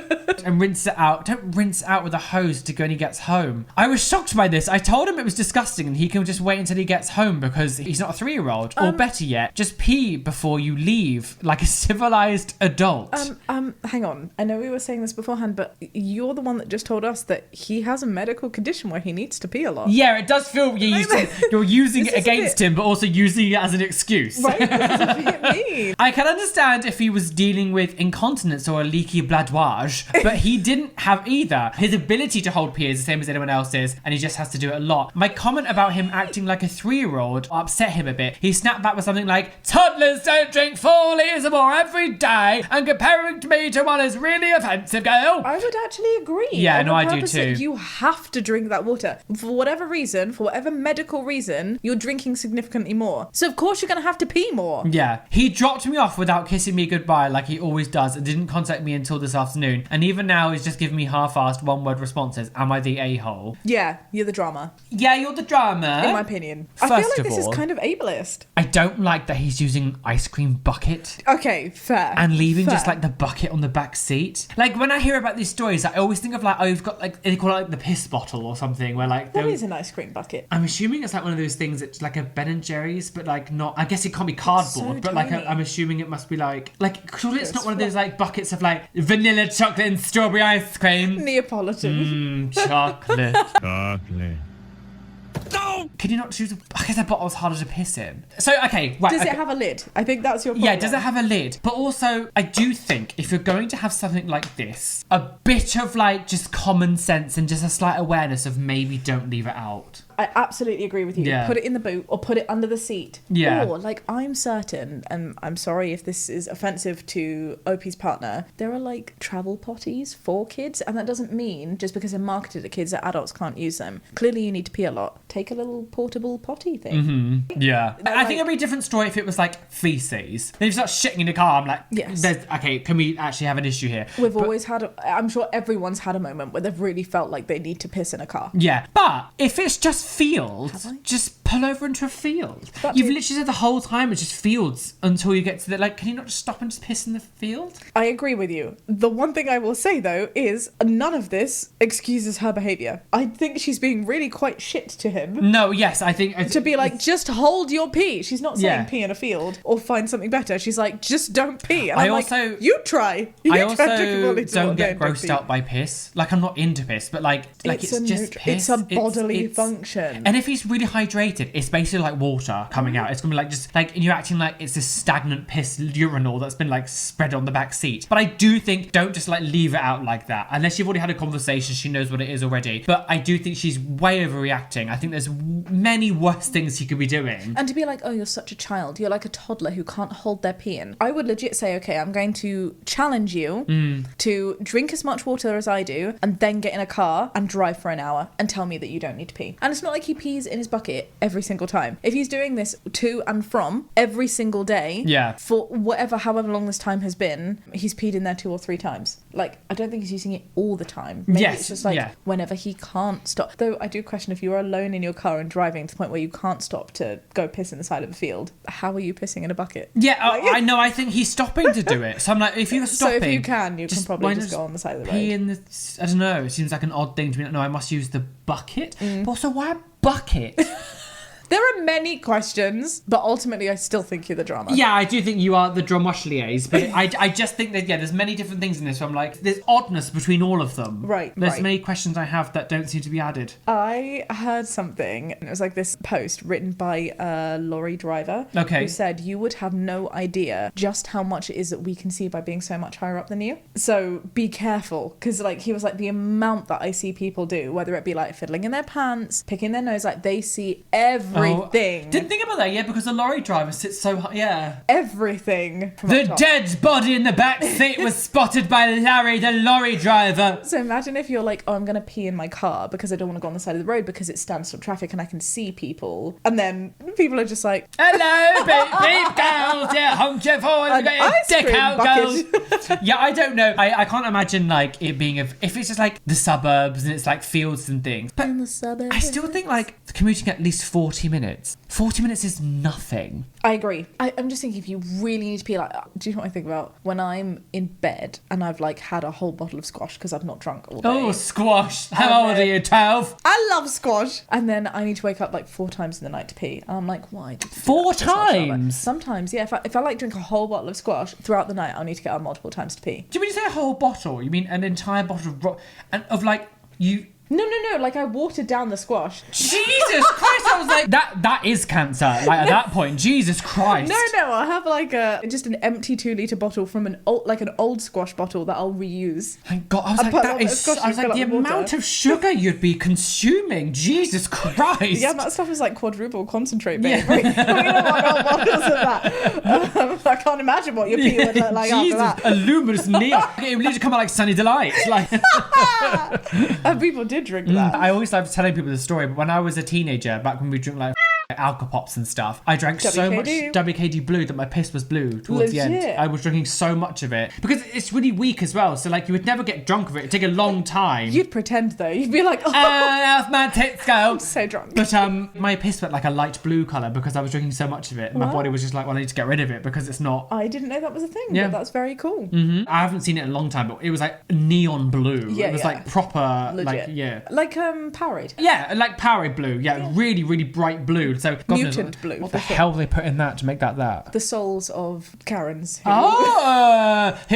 And rinse it out. Don't rinse it out with a hose to go when he gets home. I was shocked by this. I told him it was disgusting and he can just wait until he gets home because he's not a 3-year-old. Or better yet, just pee before you leave like a civilized adult. Hang on. I know we were saying this beforehand, but you're the one that just told us that he has a medical condition where he needs to pee a lot. Yeah, it does feel you're using it This is a against bit- him, but also using it as an excuse. Right? This is a bit mean. I can understand if he was dealing with incontinence or a leaky bladouage, but he didn't have either. His ability to hold pee is the same as anyone else's, and he just has to do it a lot. My comment about him acting like a 3-year-old upset him a bit. He snapped back with something like, "Toddlers don't drink 4 litres or more every day, and comparing me to one is really offensive, girl." I would actually agree. Yeah, on no, the I do purpose that too. You have to drink that water. For whatever reason, for whatever medical reason, you're drinking significantly more. So of course you're going to have to pee more. Yeah, he dropped me off without kissing me goodbye like he always does and didn't contact me until this afternoon. And even now he's just giving me half-assed one-word responses. Am I the a-hole? Yeah, you're the drama, Yeah, you're the drama. in my opinion. I feel First like of this is all- kind of ableist. I don't like that he's using ice cream bucket Okay, fair. and leaving just Fair. like the bucket on the back seat. Like when I hear about these stories, I always think of like, oh, you've got like, they call it like the piss bottle or something where like... What they'll- is an ice cream bucket? I'm assuming it's like one of those things that's like a Ben and Jerry's, but like not. I guess it can't be cardboard, so but like tiny. I'm assuming it must be like surely it's It's not one of those like buckets of like vanilla chocolate and strawberry ice cream. Neapolitan. Chocolate. Chocolate. Can you not choose? I guess a bottle's harder to piss in. So okay, right. Does okay. it have a lid? I think that's your problem. Yeah, does it have a lid? But also, I do think if you're going to have something like this, a bit of like just common sense and just a slight awareness of maybe don't leave it out. I absolutely agree with you. Yeah. Put it in the boot or put it under the seat. Yeah. Or, like, I'm certain, and I'm sorry if this is offensive to Opie's partner, there are, like, travel potties for kids, and that doesn't mean just because they're marketed to kids that adults can't use them. Clearly, you need to pee a lot. Take a little portable potty thing. Yeah. I think it'd be a different story if it was like feces. Then if you start shitting in a car, I'm like, Yes. Okay, can we actually have an issue here? We've But- always had, I'm sure everyone's had a moment where they've really felt like they need to piss in a car. Yeah, but if it's just fields, Have I? just pull over into a field. But You've dude- literally said the whole time it's just fields until you get to the, like, can you not just stop and just piss in the field? I agree with you. The one thing I will say, though, is none of this excuses her behaviour. I think she's being really quite shit to him. No, yes, I think... To be like, just hold your pee. She's not saying Yeah. pee in a field or find something better. She's like, just don't pee. And I I'm also- like, you try. You I try also drinking water to don't what get they grossed pee. out by piss. Like, I'm not into piss, but like it's just piss. It's a bodily function. And if he's really hydrated, it's basically like water coming out. It's gonna be like just like, and you're acting like it's this stagnant piss urinal that's been like spread on the back seat. But I do think don't just like leave it out like that unless you've already had a conversation. She knows what it is already. But I do think she's way overreacting. I think there's many worse things he could be doing. And to be like, oh, you're such a child. You're like a toddler who can't hold their pee in. I would legit say, okay, I'm going to challenge you to drink as much water as I do and then get in a car and drive for an hour and tell me that you don't need to pee. And it's not like he pees in his bucket every every single time. If he's doing this to and from every single day, Yeah. for however long this time has been, he's peed in there 2 or 3 times. Like, I don't think he's using it all the time. Maybe Yes, it's just like yeah. whenever he can't stop. Though I do question, if you are alone in your car and driving to the point where you can't stop to go piss in the side of a field, how are you pissing in a bucket? Yeah, I know. I think he's stopping to do it. So I'm like, if you're So stopping, if you can probably why just not go on the side of the pee road. in the. I don't know. It seems like an odd thing to be like, no, I must use the bucket. Mm. But also, why a bucket? There are many questions, but ultimately I still think you're the drama. Yeah, I do think you are the dromosliers, but I just think that, there's many different things in this. So I'm like, there's oddness between all of them. Right, There's right. many questions I have that don't seem to be added. I heard something, and it was like this post written by a lorry driver Okay. who said, you would have no idea just how much it is that we can see by being so much higher up than you. So be careful, because like he was like, the amount that I see people do, whether it be like fiddling in their pants, picking their nose, like they see everything. Didn't think about that, because the lorry driver sits so high. Yeah. Everything. From The up top. dead body in the back seat was spotted by Larry, the lorry driver. So imagine if you're like, oh, I'm going to pee in my car because I don't want to go on the side of the road because it stands for traffic and I can see people. And then people are just like, Hello, beep girls, yeah, honk your forward, An get your ice dick cream out, bucket. girls. Yeah, I don't know. I can't imagine like it being if it's just like the suburbs and it's like fields and things. But in the suburbs. I still think like commuting at least 40 minutes. 40 minutes is nothing. I agree. I'm just thinking, if you really need to pee, like, do you know what I think about? When I'm in bed and I've like had a whole bottle of squash because I've not drunk all day. Oh, squash. How old are you, 12? I love squash. And then I need to wake up like 4 times in the night to pee. And I'm like, why? Did you do 4 that? It's not Shaaba. times? Sometimes, yeah. If I like drink a whole bottle of squash throughout the night, I'll need to get up multiple times to pee. Do you mean you say a whole bottle? You mean an entire bottle of like you... No. Like I watered down the squash. Jesus Christ! I was like, that is cancer. Like at that point, Jesus Christ. No. I'll have like just an empty 2-litre bottle from an old squash bottle that I'll reuse. Thank God, I was I like, put a that little bit of is. squash I was and like, the fill it with amount water. of sugar you'd be consuming. Jesus Christ. Yeah, that stuff is like quadruple concentrate, Yeah. babe. We don't want bottles of that. I can't imagine what your pee would look like Jesus, after that. a luminous neon. It would literally come out like Sunny Delight. Like, And people did drink that. I always love telling people the story, but when I was a teenager, back when we drink like Alka-Pops and stuff, I drank so much WKD. WKD blue that my piss was blue towards the end. Legit. I was drinking so much of it because it's really weak as well, so like you would never get drunk of it. It'd take a long time. You'd pretend though. You'd be like, oh, Off my tits go. I'm so drunk. But my piss went like a light blue colour because I was drinking so much of it. My Wow. body was just like, well, I need to get rid of it because it's not. I didn't know that was a thing, Yeah. but that's very cool. I haven't seen it in a long time, but it was like neon blue. Yeah, it was yeah. like proper, Legit. like, yeah. Like Powerade. Yeah, like Powerade blue. Yeah, really, really bright blue. So God knows Mutant blue, What for the sure. hell they put in that to make that? The souls of Karens. Who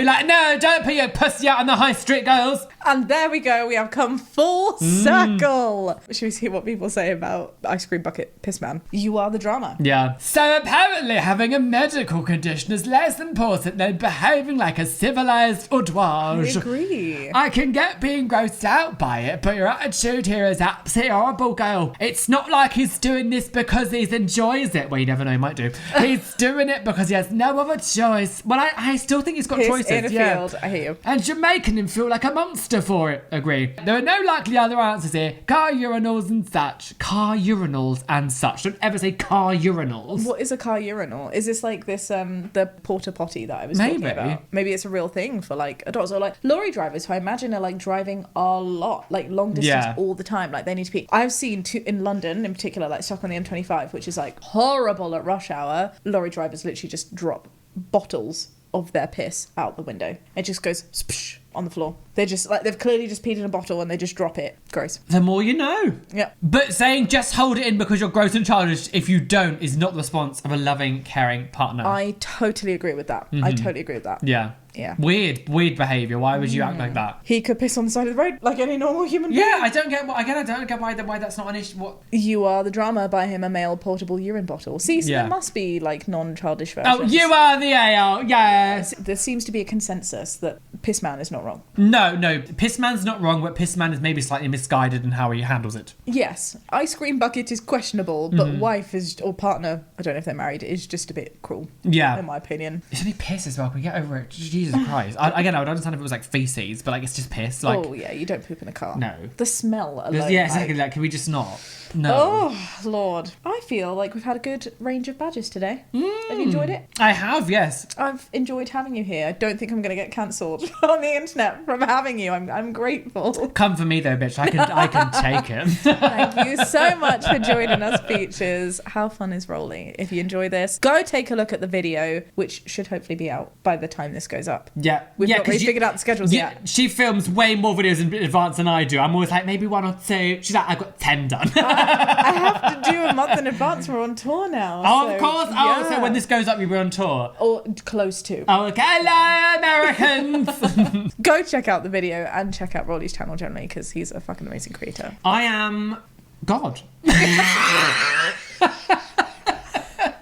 like, no, don't put your pussy out on the high street, girls. And there we go. We have come full circle. Should we see what people say about ice cream bucket piss man? You are the drama. Yeah. So apparently having a medical condition is less important than behaving like a civilized I outrage. agree. I can get being grossed out by it, but your attitude here is absolutely horrible, girl. It's not like he's doing this because he enjoys it. Well, you never know, he might do. He's doing it because he has no other choice. Well, I still think he's got Piss choices. in a yeah. field. I hear you. And you're making him feel like a monster for it. Agree. There are no likely other answers here. Car urinals and such. Car urinals and such. Don't ever say car urinals. What is a car urinal? Is this like this the porta potty that I was Maybe. talking about? Maybe it's a real thing for like adults or like lorry drivers who I imagine are like driving a lot, like long distance Yeah. all the time. Like they need to pee. I've seen in London in particular, like stuck on the M25, which is like horrible at rush hour. Lorry drivers literally just drop bottles of their piss out the window. It just goes spsh on the floor. They're just like, they've clearly just peed in a bottle and they just drop it. Gross. The more you know. Yeah. But saying just hold it in because you're gross and childish if you don't is not the response of a loving, caring partner. I totally agree with that. I totally agree with that. Yeah. Yeah. Weird behaviour. Why would you act like that? He could piss on the side of the road like any normal human being. Yeah, I don't get why that's not an issue. What? You are the drama. Buy him a male portable urine bottle. See, so Yeah. there must be like non-childish versions. Oh, you are the AO. Yeah. Yeah. There seems to be a consensus that Pissman is not wrong. No, Pissman's not wrong, but Pissman is maybe slightly misguided in how he handles it. Yes, ice cream bucket is questionable, but wife is, or partner, I don't know if they're married, is just a bit cruel. Yeah. In my opinion. It's only piss as well. Can we get over it? Jesus Christ. Again, I would understand if it was like feces, but like it's just piss. Like, oh yeah, you don't poop in a car. No. The smell alone. yeah, exactly. Like, can we just not? No. Oh, Lord. I feel like we've had a good range of badges today. Have you enjoyed it? I have, yes. I've enjoyed having you here. I don't think I'm going to get cancelled on the internet from having you. I'm grateful. Come for me though, bitch. I can take it. Thank you so much for joining us, Peaches. How fun is Roly? If you enjoy this, go take a look at the video, which should hopefully be out by the time this goes up. Yeah. We've not really 'cause figured out the schedules yet. She films way more videos in advance than I do. I'm always like, maybe 1 or 2. She's like, I've got 10 done. I have to do a month in advance. We're on tour now. Oh, so, of course. yeah. Oh, so when this goes up, you'll be on tour. Or close to. Oh, okay. Hello, Americans. Go check out the video and check out Roly's channel generally because he's a fucking amazing creator. I am God.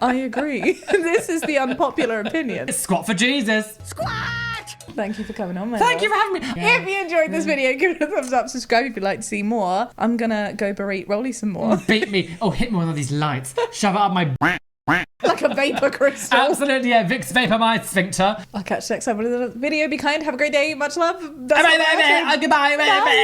I agree. This is the unpopular opinion. Squat for Jesus. Thank you for coming on, my Thank love. you for having me. If you enjoyed this video, give it a thumbs up, subscribe if you'd like to see more. I'm gonna go berate Roly some more. Beat me. Oh, hit me with one of these lights. Shove it up my... Like a vapor crystal. Absolutely, yeah. Vicks vapor my sphincter. I'll catch you next time with another video. Be kind, have a great day, much love. Goodbye.